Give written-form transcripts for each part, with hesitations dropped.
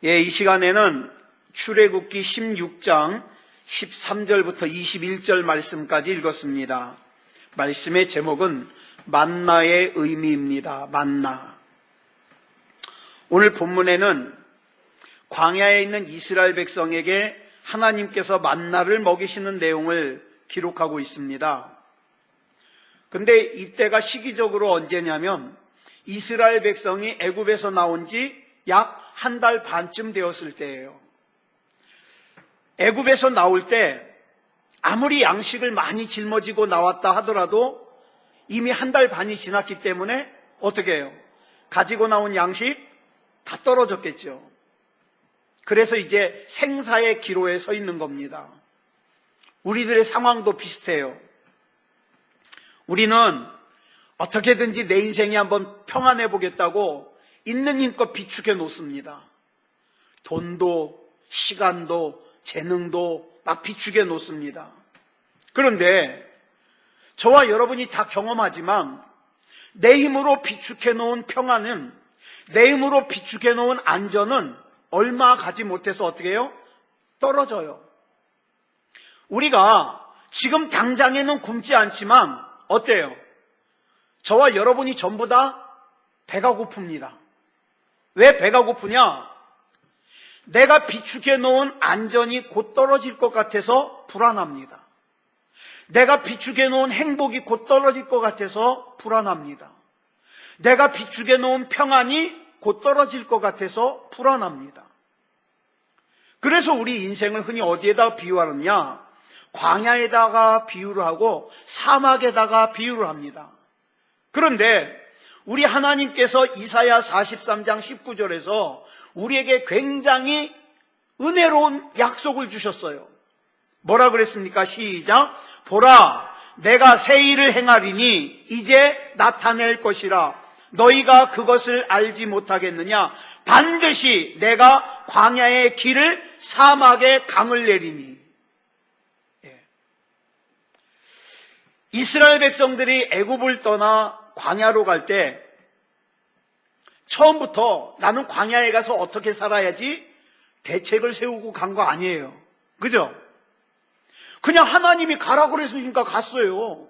이 시간에는 출애굽기 16장 13절부터 21절 말씀까지 읽었습니다. 말씀의 제목은 만나의 의미입니다. 만나. 오늘 본문에는 광야에 있는 이스라엘 백성에게 하나님께서 만나를 먹이시는 내용을 기록하고 있습니다. 근데 이때가 시기적으로 언제냐면 이스라엘 백성이 애굽에서 나온 지 약 한 달 반쯤 되었을 때예요. 애굽에서 나올 때 아무리 양식을 많이 짊어지고 나왔다 하더라도 이미 한 달 반이 지났기 때문에 어떻게 해요? 가지고 나온 양식 다 떨어졌겠죠. 그래서 이제 생사의 기로에 서 있는 겁니다. 우리들의 상황도 비슷해요. 우리는 어떻게든지 내 인생이 한번 평안해 보겠다고 있는 힘껏 비축해 놓습니다. 돈도 시간도 재능도 막 비축해 놓습니다. 그런데 저와 여러분이 다 경험하지만 내 힘으로 비축해 놓은 평안은, 내 힘으로 비축해 놓은 안전은 얼마 가지 못해서 어떻게 해요? 떨어져요. 우리가 지금 당장에는 굶지 않지만 어때요? 저와 여러분이 전부 다 배가 고픕니다. 왜 배가 고프냐? 내가 비축해 놓은 안전이 곧 떨어질 것 같아서 불안합니다. 내가 비축해 놓은 행복이 곧 떨어질 것 같아서 불안합니다. 내가 비축해 놓은 평안이 곧 떨어질 것 같아서 불안합니다. 그래서 우리 인생을 흔히 어디에다 비유하느냐? 광야에다가 비유를 하고 사막에다가 비유를 합니다. 그런데 우리 하나님께서 이사야 43장 19절에서 우리에게 굉장히 은혜로운 약속을 주셨어요. 뭐라 그랬습니까? 시작. 보라, 내가 새 일을 행하리니 이제 나타낼 것이라. 너희가 그것을 알지 못하겠느냐? 반드시 내가 광야의 길을 사막에 강을 내리니. 이스라엘 백성들이 애굽을 떠나 광야로 갈 때 처음부터 나는 광야에 가서 어떻게 살아야지 대책을 세우고 간 거 아니에요. 그죠? 그냥 하나님이 가라고 그랬으니까 갔어요.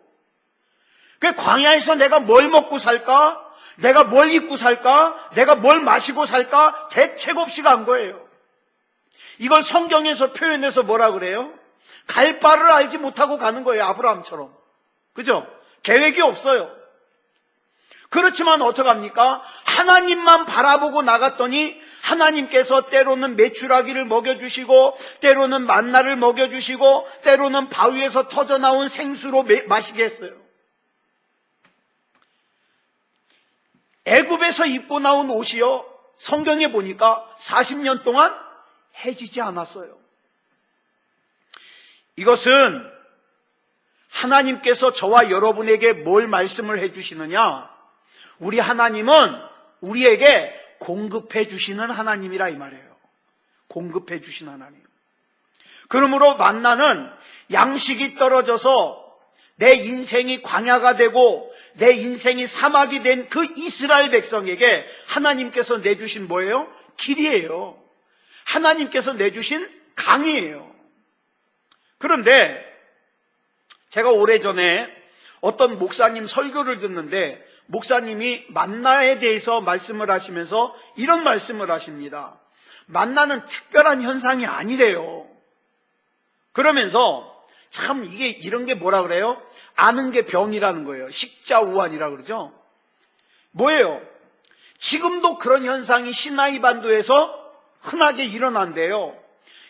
그 광야에서 내가 뭘 먹고 살까? 내가 뭘 입고 살까? 내가 뭘 마시고 살까? 대책 없이 간 거예요. 이걸 성경에서 표현해서 뭐라 그래요? 갈 바를 알지 못하고 가는 거예요. 아브라함처럼. 그죠? 계획이 없어요. 그렇지만 어떡합니까? 하나님만 바라보고 나갔더니 하나님께서 때로는 메추라기를 먹여주시고 때로는 만나를 먹여주시고 때로는 바위에서 터져나온 생수로 마시게 했어요. 애굽에서 입고 나온 옷이요, 성경에 보니까 40년 동안 해지지 않았어요. 이것은 하나님께서 저와 여러분에게 뭘 말씀을 해주시느냐? 우리 하나님은 우리에게 공급해 주시는 하나님이라 이 말이에요. 공급해 주신 하나님. 그러므로 만나는 양식이 떨어져서 내 인생이 광야가 되고 내 인생이 사막이 된 그 이스라엘 백성에게 하나님께서 내주신 뭐예요? 길이에요. 하나님께서 내주신 강이에요. 그런데 제가 오래전에 어떤 목사님 설교를 듣는데 목사님이 만나에 대해서 말씀을 하시면서 이런 말씀을 하십니다. 만나는 특별한 현상이 아니래요. 그러면서 참 이게 이런 게 뭐라 그래요? 아는 게 병이라는 거예요. 식자우환이라 그러죠. 뭐예요? 지금도 그런 현상이 시나이 반도에서 흔하게 일어난대요.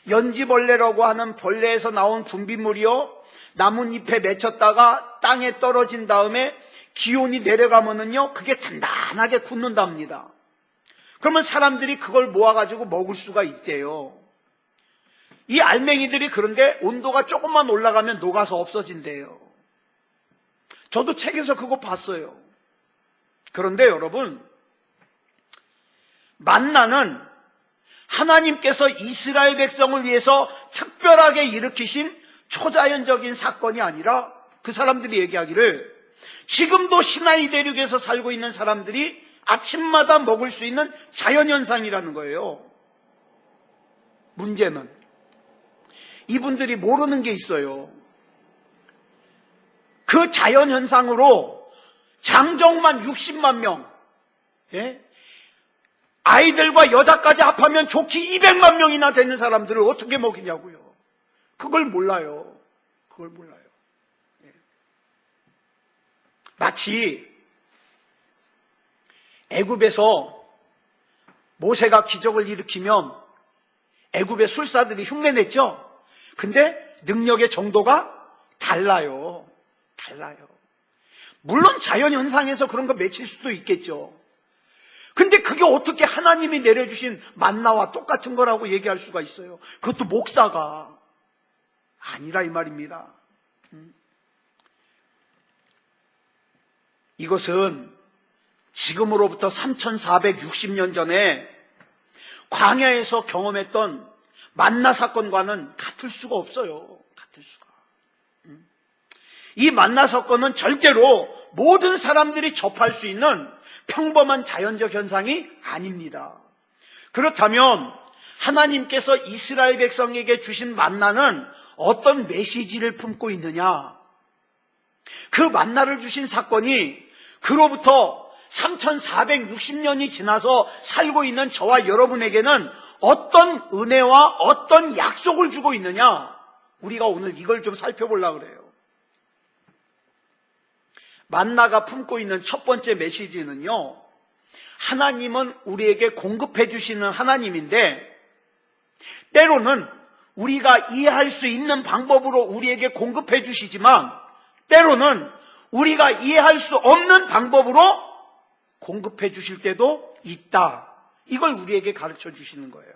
연지벌레라고 하는 벌레에서 나온 분비물이요, 나뭇잎에 맺혔다가 땅에 떨어진 다음에 기온이 내려가면은요, 그게 단단하게 굳는답니다. 그러면 사람들이 그걸 모아가지고 먹을 수가 있대요. 이 알맹이들이 그런데 온도가 조금만 올라가면 녹아서 없어진대요. 저도 책에서 그거 봤어요. 그런데 여러분, 만나는 하나님께서 이스라엘 백성을 위해서 특별하게 일으키신 초자연적인 사건이 아니라 그 사람들이 얘기하기를 지금도 시나이 대륙에서 살고 있는 사람들이 아침마다 먹을 수 있는 자연현상이라는 거예요. 문제는 이분들이 모르는 게 있어요. 그 자연현상으로 장정만 60만 명, 아이들과 여자까지 합하면 좋기 200만 명이나 되는 사람들을 어떻게 먹이냐고요. 그걸 몰라요. 그걸 몰라요. 마치 애굽에서 모세가 기적을 일으키면 애굽의 술사들이 흉내냈죠. 근데 능력의 정도가 달라요. 물론 자연현상에서 그런 거 맺힐 수도 있겠죠. 근데 그게 어떻게 하나님이 내려주신 만나와 똑같은 거라고 얘기할 수가 있어요. 그것도 목사가 아니라 이 말입니다. 이것은 지금으로부터 3460년 전에 광야에서 경험했던 만나 사건과는 같을 수가 없어요. 같을 수가. 이 만나 사건은 절대로 모든 사람들이 접할 수 있는 평범한 자연적 현상이 아닙니다. 그렇다면 하나님께서 이스라엘 백성에게 주신 만나는 어떤 메시지를 품고 있느냐? 그 만나를 주신 사건이 그로부터 3460년이 지나서 살고 있는 저와 여러분에게는 어떤 은혜와 어떤 약속을 주고 있느냐? 우리가 오늘 이걸 좀 살펴보려고 그래요. 만나가 품고 있는 첫 번째 메시지는요, 하나님은 우리에게 공급해 주시는 하나님인데 때로는 우리가 이해할 수 있는 방법으로 우리에게 공급해 주시지만 때로는 우리가 이해할 수 없는 방법으로 공급해 주실 때도 있다. 이걸 우리에게 가르쳐 주시는 거예요.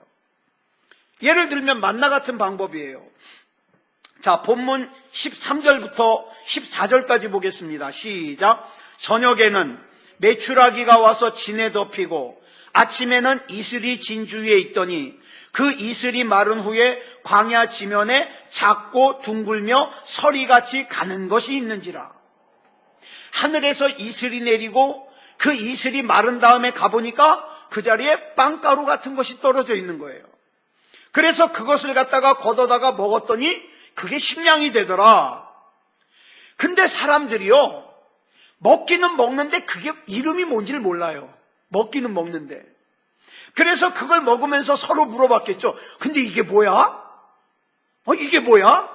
예를 들면 만나 같은 방법이에요. 자, 본문 13절부터 14절까지 보겠습니다. 시작. 저녁에는 메추라기가 와서 진에 덮이고 아침에는 이슬이 진주위에 있더니 그 이슬이 마른 후에 광야 지면에 작고 둥글며 서리같이 가는 것이 있는지라. 하늘에서 이슬이 내리고 그 이슬이 마른 다음에 가보니까 그 자리에 빵가루 같은 것이 떨어져 있는 거예요. 그래서 그것을 갖다가 걷어다가 먹었더니 그게 식량이 되더라. 근데 사람들이요, 먹기는 먹는데 그게 이름이 뭔지를 몰라요. 먹기는 먹는데. 그래서 그걸 먹으면서 서로 물어봤겠죠. 근데 이게 뭐야? 이게 뭐야?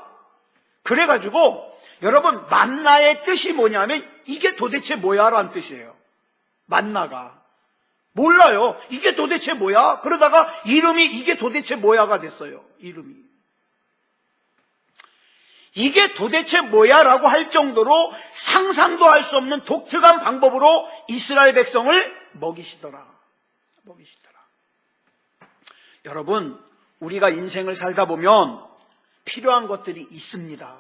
그래가지고 여러분, 만나의 뜻이 뭐냐면 이게 도대체 뭐야? 라는 뜻이에요. 만나가. 몰라요. 이게 도대체 뭐야? 그러다가 이름이 이게 도대체 뭐야가 됐어요. 이름이. 이게 도대체 뭐야? 라고 할 정도로 상상도 할 수 없는 독특한 방법으로 이스라엘 백성을 먹이시더라. 여러분, 우리가 인생을 살다 보면 필요한 것들이 있습니다.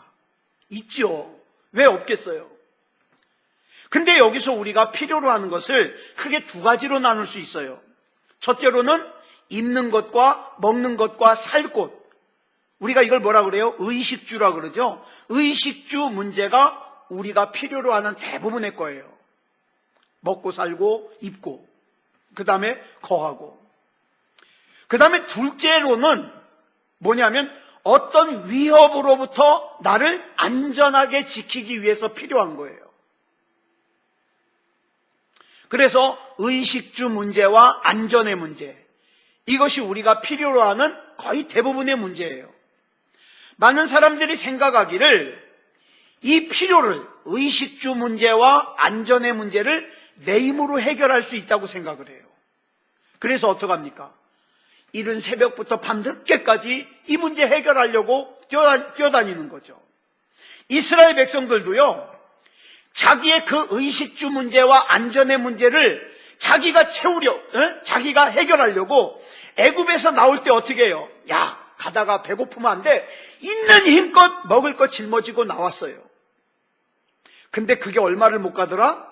있죠. 왜 없겠어요? 근데 여기서 우리가 필요로 하는 것을 크게 두 가지로 나눌 수 있어요. 첫째로는 입는 것과 먹는 것과 살 곳. 우리가 이걸 뭐라 그래요? 의식주라 그러죠. 의식주 문제가 우리가 필요로 하는 대부분의 거예요. 먹고 살고 입고 그 다음에 거하고. 그 다음에 둘째로는 뭐냐면 어떤 위협으로부터 나를 안전하게 지키기 위해서 필요한 거예요. 그래서 의식주 문제와 안전의 문제, 이것이 우리가 필요로 하는 거의 대부분의 문제예요. 많은 사람들이 생각하기를 이 필요를, 의식주 문제와 안전의 문제를 내 힘으로 해결할 수 있다고 생각을 해요. 그래서 어떡합니까? 이른 새벽부터 밤늦게까지 이 문제 해결하려고 뛰어다니는 거죠. 이스라엘 백성들도요, 자기의 그 의식주 문제와 안전의 문제를 자기가 자기가 해결하려고 애굽에서 나올 때 어떻게 해요? 야, 가다가 배고프면 안 돼. 있는 힘껏 먹을 것 짊어지고 나왔어요. 근데 그게 얼마를 못 가더라?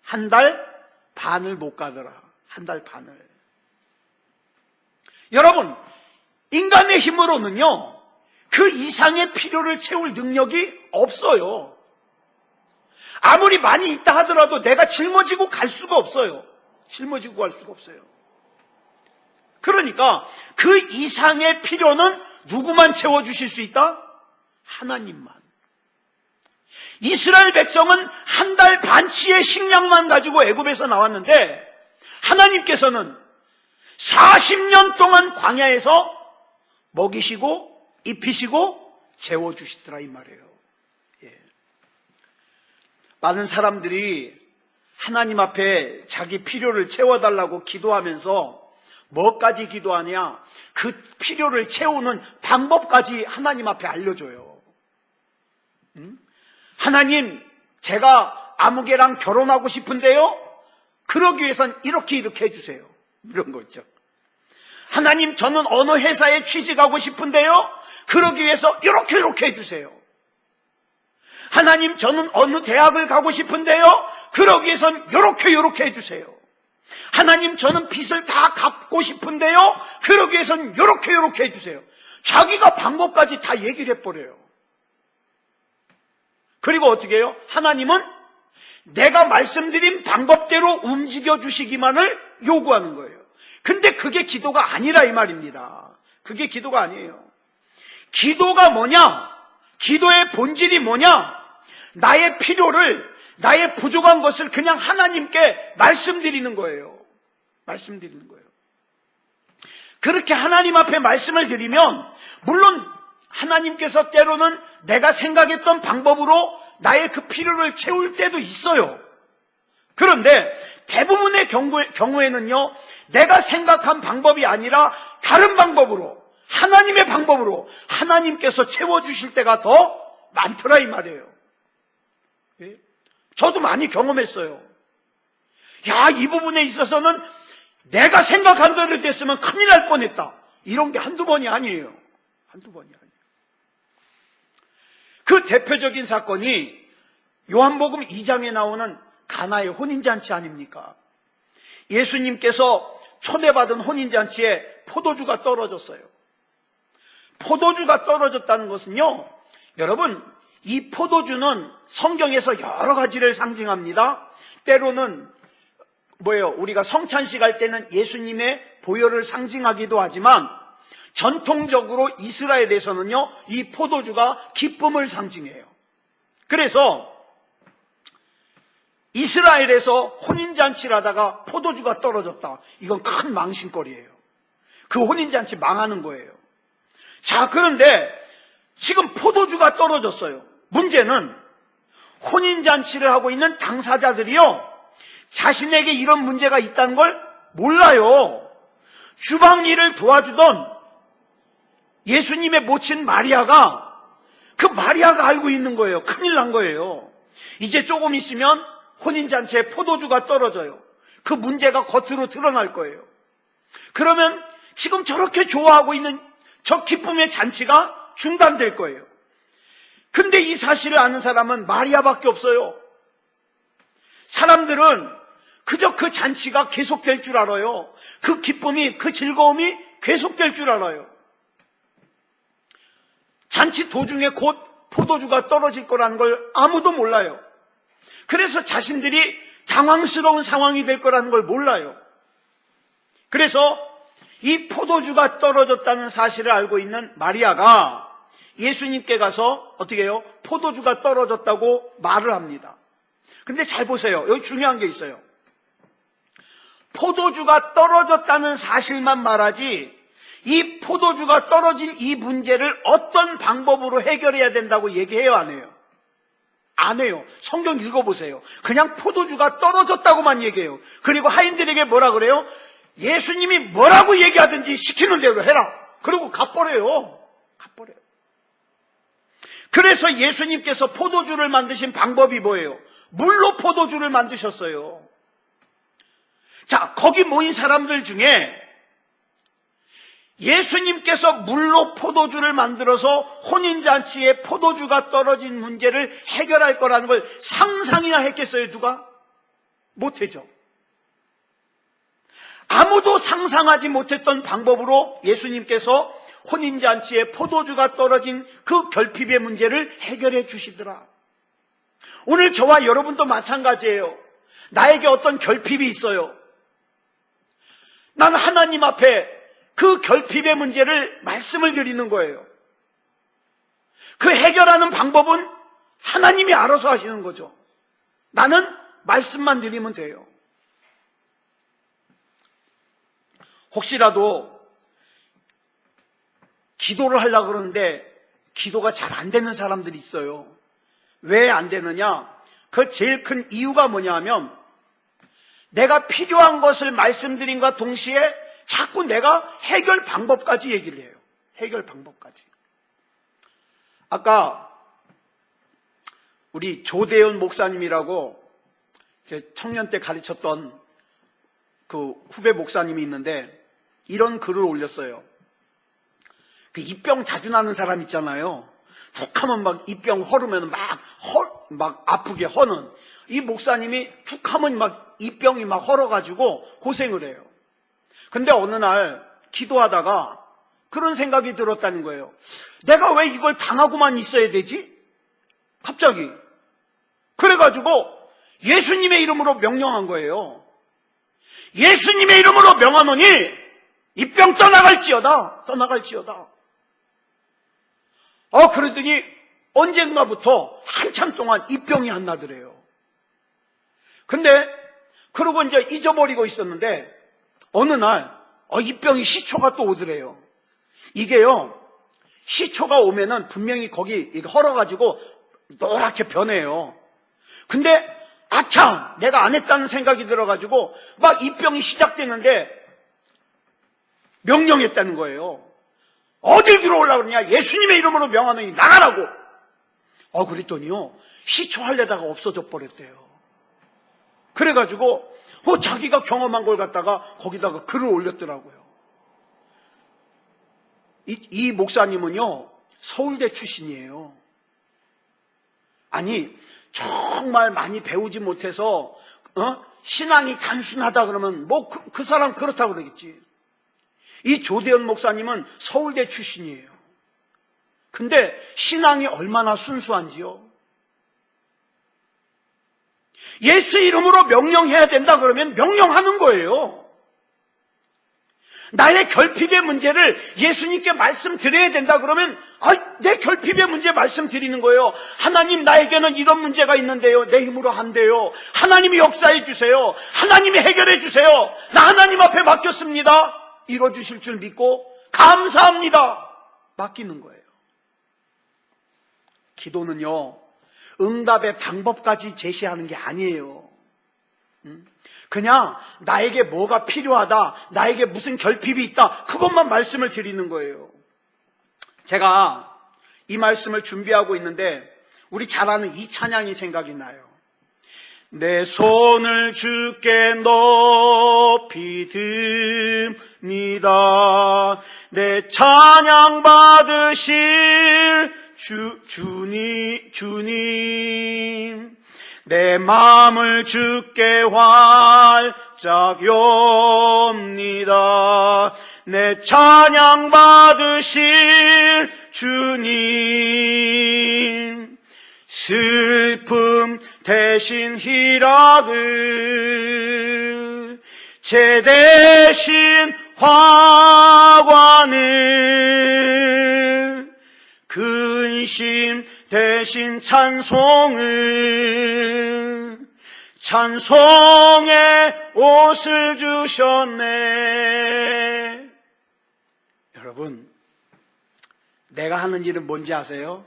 한 달 반을 못 가더라. 한 달 반을. 여러분, 인간의 힘으로는요, 그 이상의 필요를 채울 능력이 없어요. 아무리 많이 있다 하더라도 내가 짊어지고 갈 수가 없어요. 짊어지고 갈 수가 없어요. 그러니까 그 이상의 필요는 누구만 채워주실 수 있다? 하나님만. 이스라엘 백성은 한 달 반치의 식량만 가지고 애굽에서 나왔는데 하나님께서는 40년 동안 광야에서 먹이시고 입히시고 재워주시더라 이 말이에요. 예. 많은 사람들이 하나님 앞에 자기 필요를 채워달라고 기도하면서 뭐까지 기도하냐? 그 필요를 채우는 방법까지 하나님 앞에 알려줘요. 하나님, 제가 아무개랑 결혼하고 싶은데요? 그러기 위해선 이렇게 해주세요. 이런 거 있죠. 하나님, 저는 어느 회사에 취직하고 싶은데요? 그러기 위해서 이렇게 해주세요. 하나님, 저는 어느 대학을 가고 싶은데요? 그러기 위해선 이렇게 해주세요. 하나님, 저는 빚을 다 갚고 싶은데요? 그러기 위해선 이렇게 해주세요. 자기가 방법까지 다 얘기를 해버려요. 그리고 어떻게 해요? 하나님은 내가 말씀드린 방법대로 움직여 주시기만을 요구하는 거예요. 근데 그게 기도가 아니라 이 말입니다. 그게 기도가 아니에요. 기도가 뭐냐? 기도의 본질이 뭐냐? 나의 필요를, 나의 부족한 것을 그냥 하나님께 말씀드리는 거예요. 말씀드리는 거예요. 그렇게 하나님 앞에 말씀을 드리면 물론 하나님께서 때로는 내가 생각했던 방법으로 나의 그 필요를 채울 때도 있어요. 그런데 대부분의 경우에는요, 내가 생각한 방법이 아니라 다른 방법으로, 하나님의 방법으로 하나님께서 채워주실 때가 더 많더라 이 말이에요. 예? 저도 많이 경험했어요. 야, 이 부분에 있어서는 내가 생각한 대로 됐으면 큰일 날 뻔했다. 이런 게 한두 번이 아니에요. 한두 번이 아니에요. 그 대표적인 사건이 요한복음 2장에 나오는 가나의 혼인잔치 아닙니까? 예수님께서 초대받은 혼인잔치에 포도주가 떨어졌어요. 포도주가 떨어졌다는 것은요, 여러분, 이 포도주는 성경에서 여러 가지를 상징합니다. 때로는 우리가 성찬식 할 때는 예수님의 보혈을 상징하기도 하지만 전통적으로 이스라엘에서는요, 이 포도주가 기쁨을 상징해요. 그래서 이스라엘에서 혼인잔치를 하다가 포도주가 떨어졌다. 이건 큰 망신거리예요. 그 혼인잔치 망하는 거예요. 자, 그런데 지금 포도주가 떨어졌어요. 문제는 혼인잔치를 하고 있는 당사자들이요, 자신에게 이런 문제가 있다는 걸 몰라요. 주방 일을 도와주던 예수님의 모친 마리아가, 그 마리아가 알고 있는 거예요. 큰일 난 거예요. 이제 조금 있으면 혼인잔치에 포도주가 떨어져요. 그 문제가 겉으로 드러날 거예요. 그러면 지금 저렇게 좋아하고 있는 저 기쁨의 잔치가 중단될 거예요. 근데 이 사실을 아는 사람은 마리아밖에 없어요. 사람들은 그저 그 잔치가 계속될 줄 알아요. 그 기쁨이, 그 즐거움이 계속될 줄 알아요. 잔치 도중에 곧 포도주가 떨어질 거라는 걸 아무도 몰라요. 그래서 자신들이 당황스러운 상황이 될 거라는 걸 몰라요. 그래서 이 포도주가 떨어졌다는 사실을 알고 있는 마리아가 예수님께 가서 어떻게 해요? 포도주가 떨어졌다고 말을 합니다. 근데 잘 보세요. 여기 중요한 게 있어요. 포도주가 떨어졌다는 사실만 말하지 이 포도주가 떨어진 이 문제를 어떤 방법으로 해결해야 된다고 얘기해요, 안 해요? 안 해요. 성경 읽어보세요. 그냥 포도주가 떨어졌다고만 얘기해요. 그리고 하인들에게 뭐라 그래요? 예수님이 뭐라고 얘기하든지 시키는 대로 해라. 그리고 갚버려요. 갚버려요. 그래서 예수님께서 포도주를 만드신 방법이 뭐예요? 물로 포도주를 만드셨어요. 자, 거기 모인 사람들 중에 예수님께서 물로 포도주를 만들어서 혼인잔치에 포도주가 떨어진 문제를 해결할 거라는 걸 상상이나 했겠어요, 누가? 못했죠. 아무도 상상하지 못했던 방법으로 예수님께서 혼인잔치에 포도주가 떨어진 그 결핍의 문제를 해결해 주시더라. 오늘 저와 여러분도 마찬가지예요. 나에게 어떤 결핍이 있어요. 나는 하나님 앞에 그 결핍의 문제를 말씀을 드리는 거예요. 그 해결하는 방법은 하나님이 알아서 하시는 거죠. 나는 말씀만 드리면 돼요. 혹시라도 기도를 하려고 그러는데 기도가 잘 안 되는 사람들이 있어요. 왜 안 되느냐? 그 제일 큰 이유가 뭐냐 하면 내가 필요한 것을 말씀드림과 동시에 자꾸 내가 해결 방법까지 얘기를 해요. 해결 방법까지. 아까 우리 조대현 목사님이라고 제 청년 때 가르쳤던 그 후배 목사님이 있는데 이런 글을 올렸어요. 그 입병 자주 나는 사람 있잖아요. 툭 하면 막 입병 허르면 막 아프게 허는 이 목사님이 툭 하면 막 입병이 막 헐어가지고 고생을 해요. 근데 어느 날 기도하다가 그런 생각이 들었다는 거예요. 내가 왜 이걸 당하고만 있어야 되지? 갑자기. 그래가지고 예수님의 이름으로 명령한 거예요. 예수님의 이름으로 명하노니 이 병 떠나갈지어다. 그러더니 언젠가부터 한참 동안 이 병이 안 나더래요. 근데 그러고 이제 잊어버리고 있었는데 어느 날 이 병이 시초가 또 오더래요. 이게요, 시초가 오면은 분명히 거기 이게 헐어가지고 노랗게 변해요. 근데 아차, 내가 안 했다는 생각이 들어가지고 막 이 병이 시작되는데 명령했다는 거예요. 어딜 들어오려고 그러냐? 예수님의 이름으로 명하노니 나가라고. 그랬더니요, 시초하려다가 없어져 버렸대요. 그래가지고 자기가 경험한 걸 갖다가 거기다가 글을 올렸더라고요. 이 목사님은요, 서울대 출신이에요. 아니, 정말 많이 배우지 못해서 신앙이 단순하다 그러면 그 사람 그렇다고 그러겠지. 이 조대현 목사님은 서울대 출신이에요. 근데 신앙이 얼마나 순수한지요. 예수 이름으로 명령해야 된다 그러면 명령하는 거예요. 나의 결핍의 문제를 예수님께 말씀드려야 된다 그러면 내 결핍의 문제 말씀드리는 거예요. 하나님, 나에게는 이런 문제가 있는데요. 내 힘으로 안 돼요. 하나님이 역사해 주세요. 하나님이 해결해 주세요. 나 하나님 앞에 맡겼습니다. 이뤄주실 줄 믿고 감사합니다. 맡기는 거예요. 기도는요, 응답의 방법까지 제시하는 게 아니에요. 그냥 나에게 뭐가 필요하다, 나에게 무슨 결핍이 있다, 그것만 말씀을 드리는 거예요. 제가 이 말씀을 준비하고 있는데 우리 잘 아는 이 찬양이 생각이 나요. 내 손을 주께 높이 듭니다. 내 찬양 받으실 주님, 내 마음을 주께 활짝 엽니다. 내 찬양 받으실 주님, 슬픔 대신 희락을, 제 대신 화관을, 근심 대신 찬송을, 찬송의 옷을 주셨네. 여러분, 내가 하는 일은 뭔지 아세요?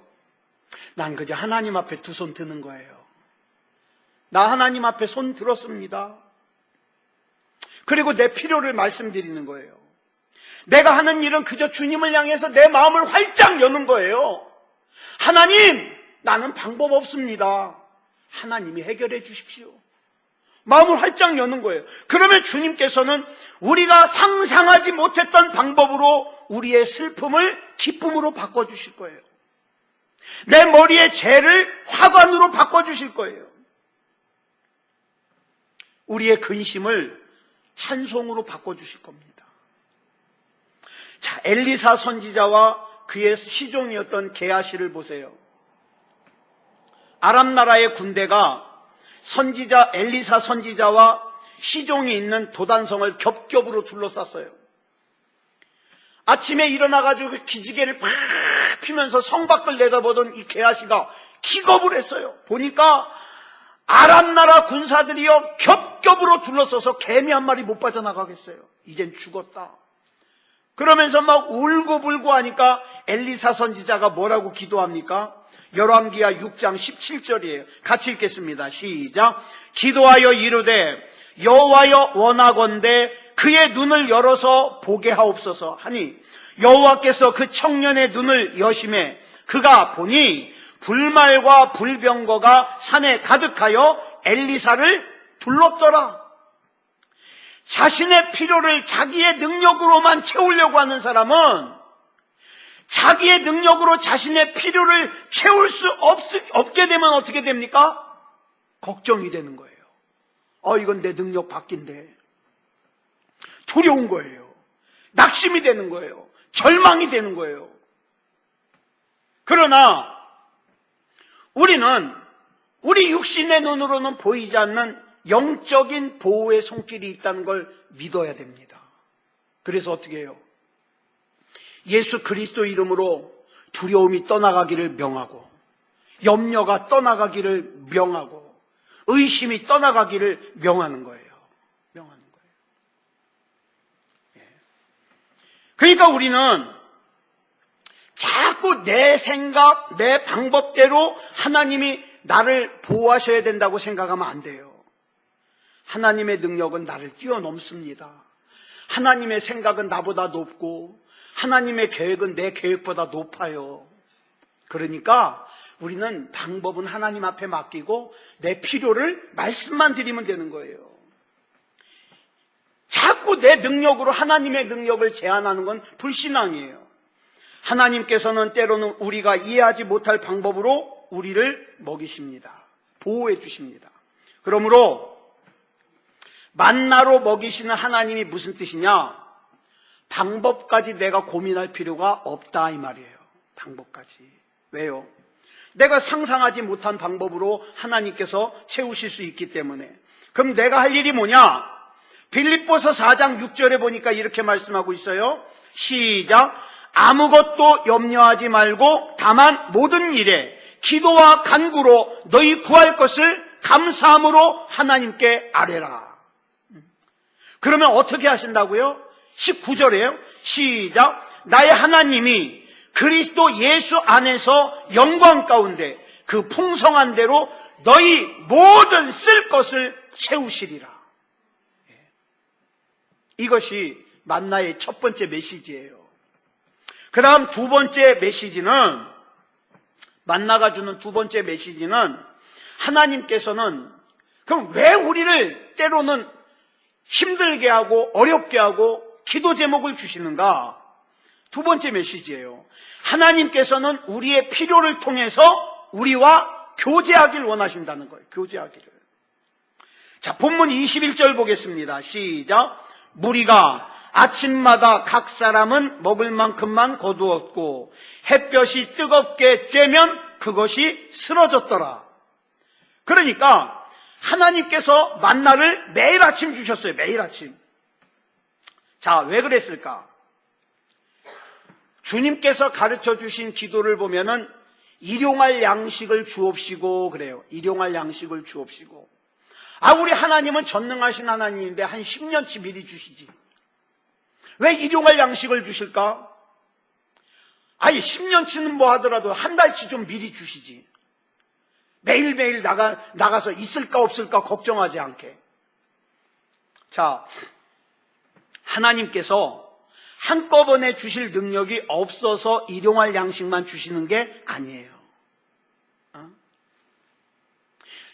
난 그저 하나님 앞에 두 손 드는 거예요. 나 하나님 앞에 손 들었습니다. 그리고 내 필요를 말씀드리는 거예요. 내가 하는 일은 그저 주님을 향해서 내 마음을 활짝 여는 거예요. 하나님, 나는 방법 없습니다. 하나님이 해결해 주십시오. 마음을 활짝 여는 거예요. 그러면 주님께서는 우리가 상상하지 못했던 방법으로 우리의 슬픔을 기쁨으로 바꿔주실 거예요. 내 머리의 죄를 화관으로 바꿔주실 거예요. 우리의 근심을 찬송으로 바꿔주실 겁니다. 자, 엘리사 선지자와 그의 시종이었던 게하시를 보세요. 아람 나라의 군대가 엘리사 선지자와 시종이 있는 도단성을 겹겹으로 둘러쌌어요. 아침에 일어나가지고 그 기지개를 팍 피면서 성 밖을 내다보던 이 게하시가 기겁을 했어요. 보니까 아람 나라 군사들이요 겹겹으로 둘러서서 개미 한 마리 못 빠져나가겠어요. 이젠 죽었다. 그러면서 막 울고불고 하니까 엘리사 선지자가 뭐라고 기도합니까? 열왕기하 6장 17절이에요. 같이 읽겠습니다. 시작. 기도하여 이르되 여호와여 원하건대 그의 눈을 열어서 보게 하옵소서 하니 여호와께서 그 청년의 눈을 여심해 그가 보니 불말과 불병거가 산에 가득하여 엘리사를 둘렀더라. 자신의 필요를 자기의 능력으로만 채우려고 하는 사람은 자기의 능력으로 자신의 필요를 채울 수 없게 되면 어떻게 됩니까? 걱정이 되는 거예요. 이건 내 능력 밖인데. 두려운 거예요. 낙심이 되는 거예요. 절망이 되는 거예요. 그러나 우리는 우리 육신의 눈으로는 보이지 않는 영적인 보호의 손길이 있다는 걸 믿어야 됩니다. 그래서 어떻게 해요? 예수 그리스도 이름으로 두려움이 떠나가기를 명하고 염려가 떠나가기를 명하고 의심이 떠나가기를 명하는 거예요. 명하는 거예요. 그러니까 우리는 자꾸 내 생각, 내 방법대로 하나님이 나를 보호하셔야 된다고 생각하면 안 돼요. 하나님의 능력은 나를 뛰어넘습니다. 하나님의 생각은 나보다 높고 하나님의 계획은 내 계획보다 높아요. 그러니까 우리는 방법은 하나님 앞에 맡기고 내 필요를 말씀만 드리면 되는 거예요. 자꾸 내 능력으로 하나님의 능력을 제한하는 건 불신앙이에요. 하나님께서는 때로는 우리가 이해하지 못할 방법으로 우리를 먹이십니다. 보호해 주십니다. 그러므로 만나로 먹이시는 하나님이 무슨 뜻이냐? 방법까지 내가 고민할 필요가 없다 이 말이에요. 방법까지. 왜요? 내가 상상하지 못한 방법으로 하나님께서 채우실 수 있기 때문에. 그럼 내가 할 일이 뭐냐? 빌립보서 4장 6절에 보니까 이렇게 말씀하고 있어요. 시작. 아무것도 염려하지 말고 다만 모든 일에 기도와 간구로 너희 구할 것을 감사함으로 하나님께 아뢰라. 그러면 어떻게 하신다고요? 19절이에요. 시작. 나의 하나님이 그리스도 예수 안에서 영광 가운데 그 풍성한 대로 너희 모든 쓸 것을 채우시리라. 이것이 만나의 첫 번째 메시지예요. 그 다음 두 번째 메시지는, 만나가 주는 두 번째 메시지는 하나님께서는 그럼 왜 우리를 때로는 힘들게 하고 어렵게 하고 기도 제목을 주시는가? 두 번째 메시지예요. 하나님께서는 우리의 필요를 통해서 우리와 교제하기를 원하신다는 거예요. 교제하기를. 자, 본문 21절 보겠습니다. 시작. 무리가 아침마다 각 사람은 먹을 만큼만 거두었고 햇볕이 뜨겁게 쬐면 그것이 쓰러졌더라. 그러니까 하나님께서 만나를 매일 아침 주셨어요. 매일 아침. 자, 왜 그랬을까? 주님께서 가르쳐 주신 기도를 보면은 일용할 양식을 주옵시고 그래요. 일용할 양식을 주옵시고. 우리 하나님은 전능하신 하나님인데 한 10년치 미리 주시지. 왜 일용할 양식을 주실까? 10년치는 뭐 하더라도 한 달치 좀 미리 주시지. 매일매일 나가서 있을까 없을까 걱정하지 않게. 자, 하나님께서 한꺼번에 주실 능력이 없어서 일용할 양식만 주시는 게 아니에요.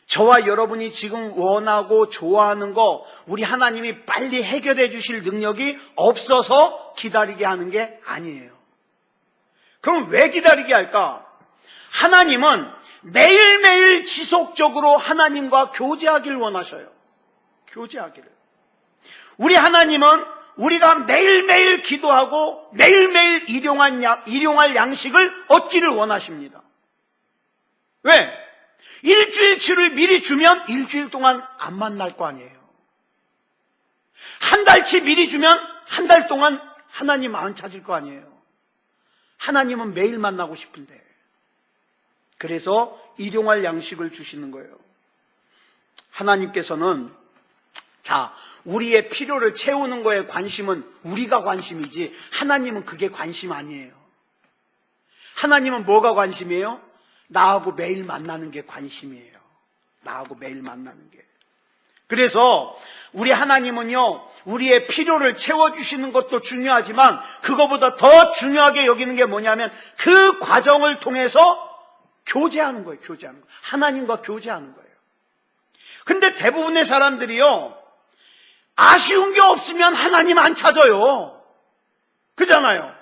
저와 여러분이 지금 원하고 좋아하는 거 우리 하나님이 빨리 해결해 주실 능력이 없어서 기다리게 하는 게 아니에요. 그럼 왜 기다리게 할까? 하나님은 매일매일 지속적으로 하나님과 교제하기를 원하셔요. 교제하기를. 우리 하나님은 우리가 매일매일 기도하고 매일매일 일용할 양식을 얻기를 원하십니다. 왜? 일주일치를 미리 주면 일주일 동안 안 만날 거 아니에요. 한 달치 미리 주면 한 달 동안 하나님 안 찾을 거 아니에요. 하나님은 매일 만나고 싶은데. 그래서 일용할 양식을 주시는 거예요. 하나님께서는 우리의 필요를 채우는 거에 관심은 우리가 관심이지 하나님은 그게 관심 아니에요. 하나님은 뭐가 관심이에요? 나하고 매일 만나는 게 관심이에요. 나하고 매일 만나는 게. 그래서 우리 하나님은요, 우리의 필요를 채워주시는 것도 중요하지만 그거보다 더 중요하게 여기는 게 뭐냐면 그 과정을 통해서 교제하는 거예요. 교제하는 거예요. 하나님과 교제하는 거예요. 근데 대부분의 사람들이요, 아쉬운 게 없으면 하나님 안 찾아요. 그잖아요.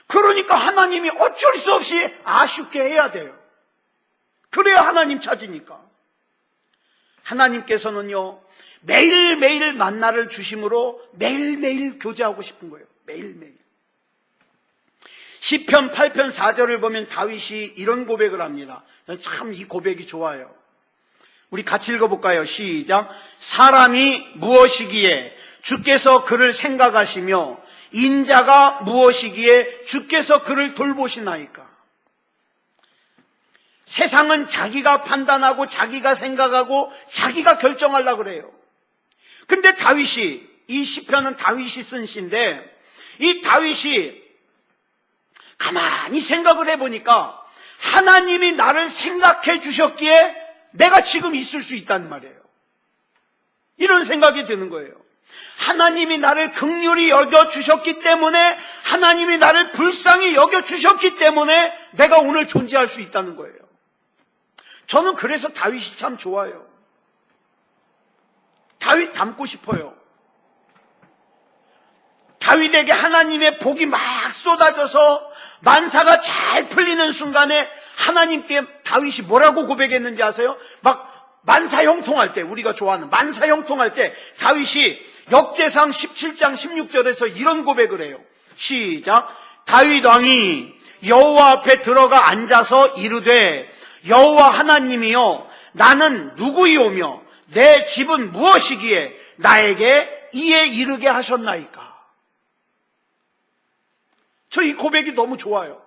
그러니까 하나님이 어쩔 수 없이 아쉽게 해야 돼요. 그래야 하나님 찾으니까. 하나님께서는요, 매일매일 만나를 주심으로 매일매일 교제하고 싶은 거예요. 매일매일. 시편 8편 4절을 보면 다윗이 이런 고백을 합니다. 참 이 고백이 좋아요. 우리 같이 읽어볼까요? 시작. 사람이 무엇이기에 주께서 그를 생각하시며 인자가 무엇이기에 주께서 그를 돌보시나이까. 세상은 자기가 판단하고 자기가 생각하고 자기가 결정하려고 그래요. 근데 다윗이, 이 시편은 다윗이 쓴 시인데 이 다윗이 가만히 생각을 해보니까 하나님이 나를 생각해 주셨기에 내가 지금 있을 수 있단 말이에요. 이런 생각이 드는 거예요. 하나님이 나를 긍휼히 여겨주셨기 때문에, 하나님이 나를 불쌍히 여겨주셨기 때문에 내가 오늘 존재할 수 있다는 거예요. 저는 그래서 다윗이 참 좋아요. 다윗 닮고 싶어요. 다윗에게 하나님의 복이 막 쏟아져서 만사가 잘 풀리는 순간에 하나님께 다윗이 뭐라고 고백했는지 아세요? 막 만사형통할 때, 우리가 좋아하는 만사형통할 때 다윗이 역대상 17장 16절에서 이런 고백을 해요. 시작. 다윗 왕이 여호와 앞에 들어가 앉아서 이르되 여호와 하나님이여 나는 누구이오며 내 집은 무엇이기에 나에게 이에 이르게 하셨나이까. 저 이 고백이 너무 좋아요.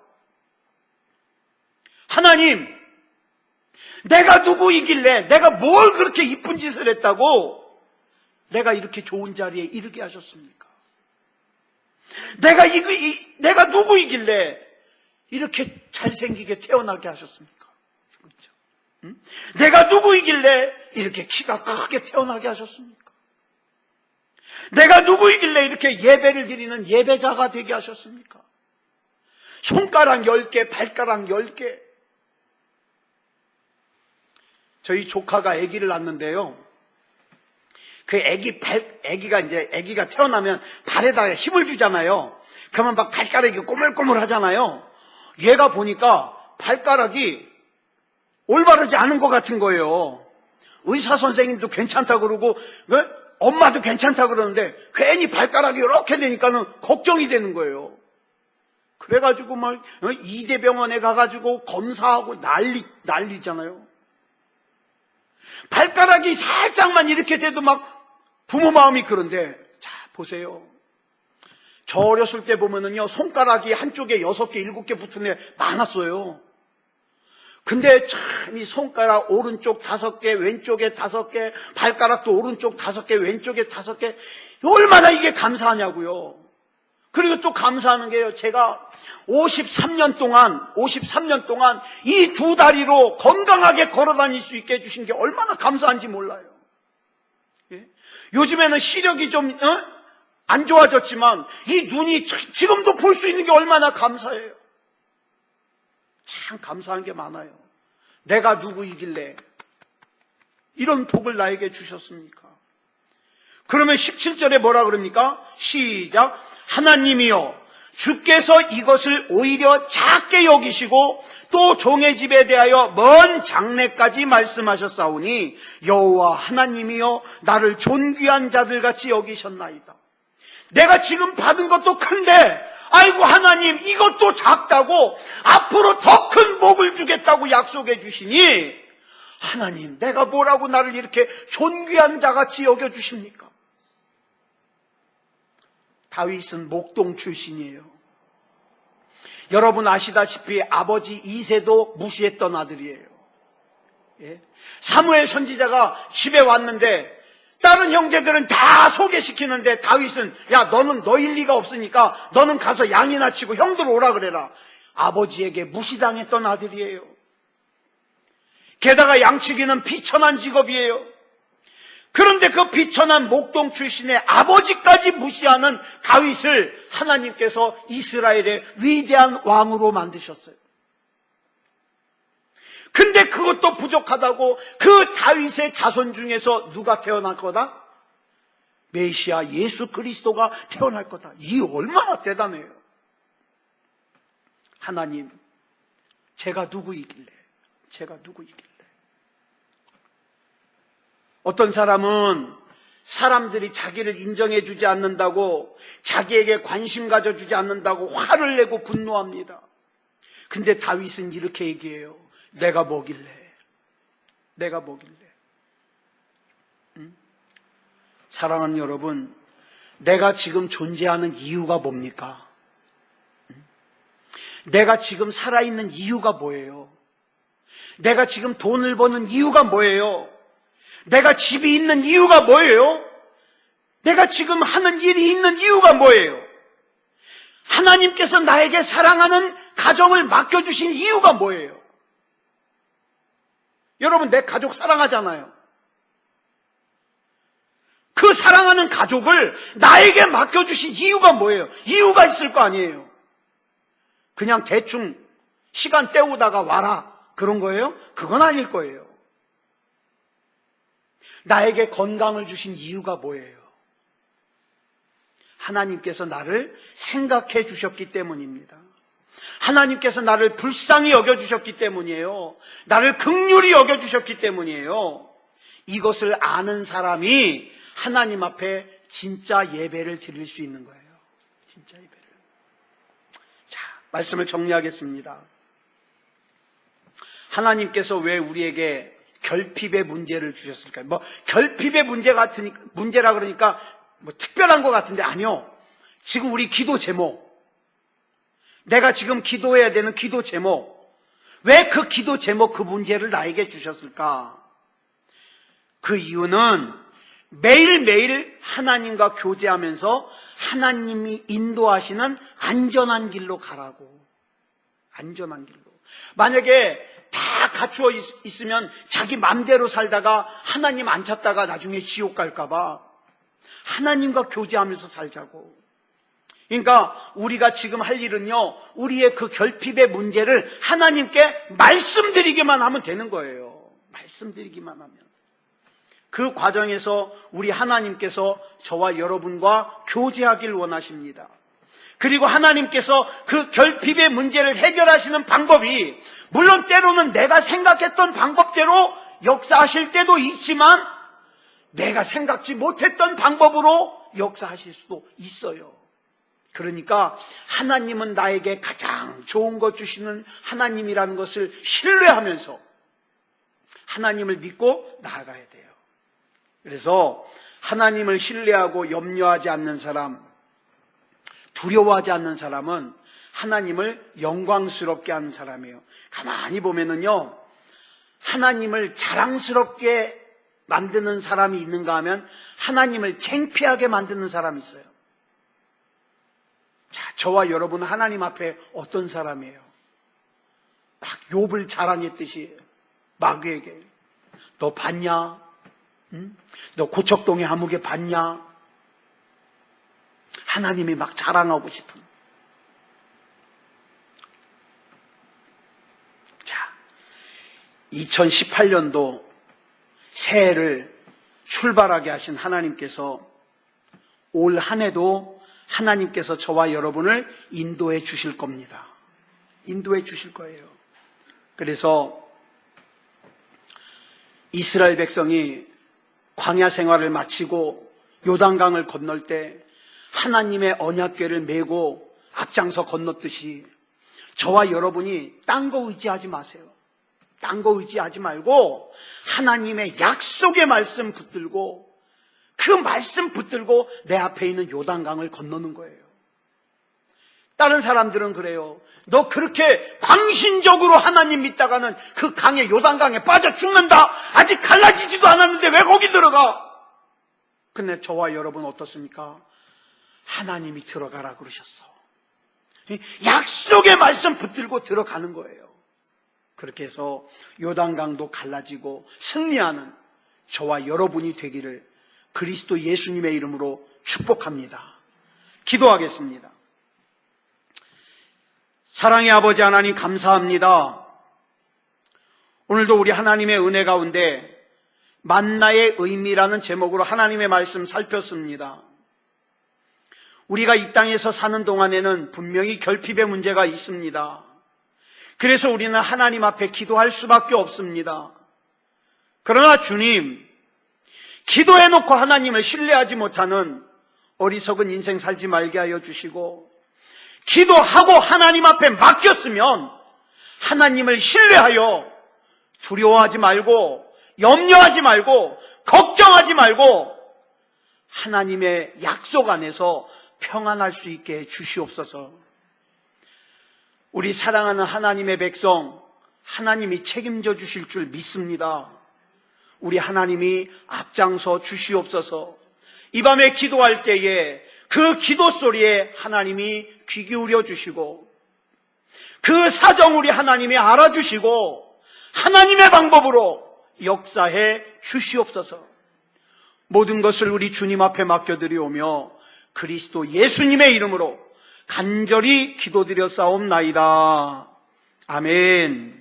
하나님, 내가 누구이길래, 내가 뭘 그렇게 이쁜 짓을 했다고 내가 이렇게 좋은 자리에 이르게 하셨습니까? 내가 누구이길래 이렇게 잘생기게 태어나게 하셨습니까? 그렇죠? 응? 내가 누구이길래 이렇게 키가 크게 태어나게 하셨습니까? 내가 누구이길래 이렇게 예배를 드리는 예배자가 되게 하셨습니까? 손가락 10개, 발가락 10개. 저희 조카가 아기를 낳는데요. 그 아기가 태어나면 발에다가 힘을 주잖아요. 그러면 막 발가락이 꼬물꼬물 하잖아요. 얘가 보니까 발가락이 올바르지 않은 것 같은 거예요. 의사 선생님도 괜찮다 그러고, 엄마도 괜찮다 그러는데, 괜히 발가락이 이렇게 되니까는 걱정이 되는 거예요. 그래가지고 막, 이대병원에 가가지고 검사하고 난리잖아요. 발가락이 살짝만 이렇게 돼도 막 부모 마음이 그런데, 자, 보세요. 저 어렸을 때 보면은요, 손가락이 한쪽에 6개, 7개 붙은 애 많았어요. 근데 참 이 손가락 오른쪽 5개, 왼쪽에 5개, 발가락도 오른쪽 5개, 왼쪽에 5개, 얼마나 이게 감사하냐고요. 그리고 또 감사하는 게요, 제가 53년 동안 이 두 다리로 건강하게 걸어 다닐 수 있게 해주신 게 얼마나 감사한지 몰라요. 예? 요즘에는 시력이 좀 안 좋아졌지만 이 눈이 지금도 볼 수 있는 게 얼마나 감사해요. 참 감사한 게 많아요. 내가 누구이길래 이런 복을 나에게 주셨습니까? 그러면 17절에 뭐라 그럽니까? 시작. 하나님이여 주께서 이것을 오히려 작게 여기시고 또 종의 집에 대하여 먼 장래까지 말씀하셨사오니 여호와 하나님이여 나를 존귀한 자들같이 여기셨나이다. 내가 지금 받은 것도 큰데 아이고 하나님 이것도 작다고 앞으로 더 큰 복을 주겠다고 약속해 주시니 하나님 내가 뭐라고 나를 이렇게 존귀한 자같이 여겨주십니까? 다윗은 목동 출신이에요. 여러분 아시다시피 아버지 이새도 무시했던 아들이에요. 예? 사무엘 선지자가 집에 왔는데 다른 형제들은 다 소개시키는데 다윗은 야 너는 너일 리가 없으니까 너는 가서 양이나 치고 형들 오라 그래라. 아버지에게 무시당했던 아들이에요. 게다가 양치기는 비천한 직업이에요. 그런데 그 비천한 목동 출신의 아버지까지 무시하는 다윗을 하나님께서 이스라엘의 위대한 왕으로 만드셨어요. 근데 그것도 부족하다고 그 다윗의 자손 중에서 누가 태어날 거다? 메시아 예수 그리스도가 태어날 거다. 이 얼마나 대단해요. 하나님, 제가 누구이길래? 어떤 사람은 사람들이 자기를 인정해 주지 않는다고, 자기에게 관심 가져주지 않는다고 화를 내고 분노합니다. 근데 다윗은 이렇게 얘기해요. 내가 뭐길래? 사랑하는 여러분, 내가 지금 존재하는 이유가 뭡니까? 내가 지금 살아있는 이유가 뭐예요? 내가 지금 돈을 버는 이유가 뭐예요? 내가 집이 있는 이유가 뭐예요? 내가 지금 하는 일이 있는 이유가 뭐예요? 하나님께서 나에게 사랑하는 가정을 맡겨주신 이유가 뭐예요? 여러분, 내 가족 사랑하잖아요. 그 사랑하는 가족을 나에게 맡겨주신 이유가 뭐예요? 이유가 있을 거 아니에요. 그냥 대충 시간 때우다가 와라 그런 거예요? 그건 아닐 거예요. 나에게 건강을 주신 이유가 뭐예요? 하나님께서 나를 생각해 주셨기 때문입니다. 하나님께서 나를 불쌍히 여겨주셨기 때문이에요. 나를 긍휼히 여겨주셨기 때문이에요. 이것을 아는 사람이 하나님 앞에 진짜 예배를 드릴 수 있는 거예요. 진짜 예배를. 자, 말씀을 정리하겠습니다. 하나님께서 왜 우리에게 결핍의 문제를 주셨을까요? 결핍의 문제라 그러니까 특별한 것 같은데 아니요. 지금 우리 기도 제목, 내가 지금 기도해야 되는 기도 제목, 왜 그 기도 제목, 그 문제를 나에게 주셨을까? 그 이유는 매일매일 하나님과 교제하면서 하나님이 인도하시는 안전한 길로 가라고. 안전한 길로. 만약에 다 갖추어 있으면 자기 맘대로 살다가 하나님 안 찾다가 나중에 지옥 갈까봐 하나님과 교제하면서 살자고. 그러니까 우리가 지금 할 일은요, 우리의 그 결핍의 문제를 하나님께 말씀드리기만 하면 되는 거예요. 말씀드리기만 하면. 그 과정에서 우리 하나님께서 저와 여러분과 교제하길 원하십니다. 그리고 하나님께서 그 결핍의 문제를 해결하시는 방법이 물론 때로는 내가 생각했던 방법대로 역사하실 때도 있지만 내가 생각지 못했던 방법으로 역사하실 수도 있어요. 그러니까 하나님은 나에게 가장 좋은 것 주시는 하나님이라는 것을 신뢰하면서 하나님을 믿고 나아가야 돼요. 그래서 하나님을 신뢰하고 염려하지 않는 사람, 두려워하지 않는 사람은 하나님을 영광스럽게 하는 사람이에요. 가만히 보면은요, 하나님을 자랑스럽게 만드는 사람이 있는가 하면 하나님을 창피하게 만드는 사람이 있어요. 자, 저와 여러분은 하나님 앞에 어떤 사람이에요? 막 욥을 자랑했듯이 마귀에게 너 봤냐? 응? 너 고척동의 아무개 봤냐? 하나님이 막 자랑하고 싶은. 자, 2018년도 새해를 출발하게 하신 하나님께서 올 한 해도 하나님께서 저와 여러분을 인도해 주실 겁니다. 인도해 주실 거예요. 그래서 이스라엘 백성이 광야 생활을 마치고 요단강을 건널 때 하나님의 언약궤를 메고 앞장서 건넜듯이 저와 여러분이 딴 거 의지하지 마세요. 딴 거 의지하지 말고 하나님의 약속의 말씀 붙들고 그 말씀 붙들고 내 앞에 있는 요단강을 건너는 거예요. 다른 사람들은 그래요. 너 그렇게 광신적으로 하나님 믿다가는 그 강에, 요단강에 빠져 죽는다. 아직 갈라지지도 않았는데 왜 거기 들어가? 근데 저와 여러분 어떻습니까? 하나님이 들어가라 그러셨어. 약속의 말씀 붙들고 들어가는 거예요. 그렇게 해서 요단강도 갈라지고 승리하는 저와 여러분이 되기를 그리스도 예수님의 이름으로 축복합니다. 기도하겠습니다. 사랑의 아버지 하나님 감사합니다. 오늘도 우리 하나님의 은혜 가운데 만나의 의미라는 제목으로 하나님의 말씀 살폈습니다. 우리가 이 땅에서 사는 동안에는 분명히 결핍의 문제가 있습니다. 그래서 우리는 하나님 앞에 기도할 수밖에 없습니다. 그러나 주님, 기도해놓고 하나님을 신뢰하지 못하는 어리석은 인생 살지 말게 하여 주시고, 기도하고 하나님 앞에 맡겼으면 하나님을 신뢰하여 두려워하지 말고, 염려하지 말고, 걱정하지 말고 하나님의 약속 안에서 평안할 수 있게 주시옵소서. 우리 사랑하는 하나님의 백성, 하나님이 책임져 주실 줄 믿습니다. 우리 하나님이 앞장서 주시옵소서. 이 밤에 기도할 때에 그 기도 소리에 하나님이 귀 기울여 주시고, 그 사정 우리 하나님이 알아주시고 하나님의 방법으로 역사해 주시옵소서. 모든 것을 우리 주님 앞에 맡겨드리오며 그리스도 예수님의 이름으로 간절히 기도드려 싸움나이다. 아멘.